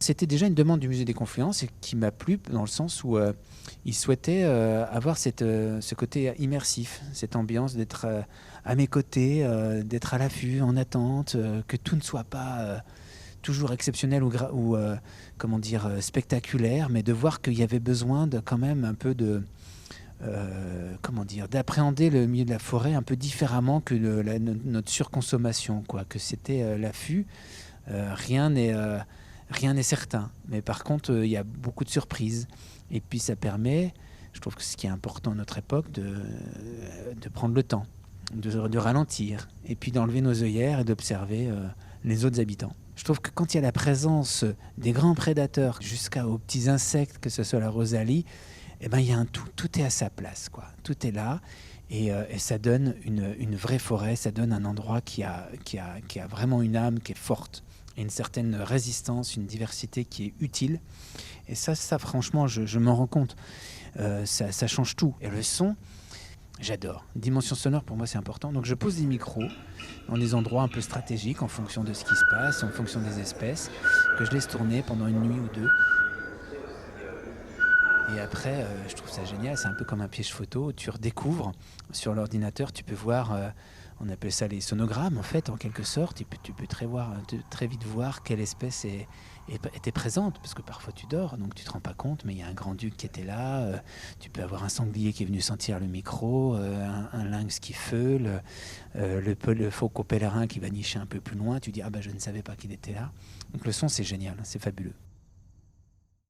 C'était déjà une demande du Musée des Confluences et qui m'a plu dans le sens où ils souhaitaient avoir ce côté immersif, cette ambiance d'être à mes côtés, d'être à l'affût, en attente, que tout ne soit pas toujours exceptionnel ou comment dire, spectaculaire, mais de voir qu'il y avait besoin de quand même un peu de comment dire, d'appréhender le milieu de la forêt un peu différemment que notre surconsommation, quoi. Que c'était l'affût, rien n'est rien n'est certain. Mais par contre, il y a beaucoup de surprises. Et puis ça permet, je trouve que ce qui est important à notre époque, de prendre le temps, de ralentir, et puis d'enlever nos œillères et d'observer les autres habitants. Je trouve que quand il y a la présence des grands prédateurs jusqu'aux petits insectes, que ce soit la rosalie, eh ben, il y a un tout. Tout est à sa place, quoi. Tout est là. Et ça donne une vraie forêt, ça donne un endroit qui a vraiment une âme qui est forte, et une certaine résistance, une diversité qui est utile. Et ça franchement, je m'en rends compte. Ça change tout. Et le son, j'adore. Dimension sonore, pour moi, c'est important. Donc je pose des micros dans des endroits un peu stratégiques en fonction de ce qui se passe, en fonction des espèces, que je laisse tourner pendant une nuit ou deux. Et après, je trouve ça génial, c'est un peu comme un piège photo, tu redécouvres sur l'ordinateur, tu peux voir, on appelle ça les sonogrammes en fait, en quelque sorte, tu peux très vite voir quelle espèce était présente, parce que parfois tu dors, donc tu te rends pas compte, mais il y a un grand-duc qui était là, tu peux avoir un sanglier qui est venu sentir le micro, un lynx qui feule, le faucon pèlerin qui va nicher un peu plus loin, tu dis « Ah ben je ne savais pas qu'il était là ». Donc le son c'est génial, c'est fabuleux.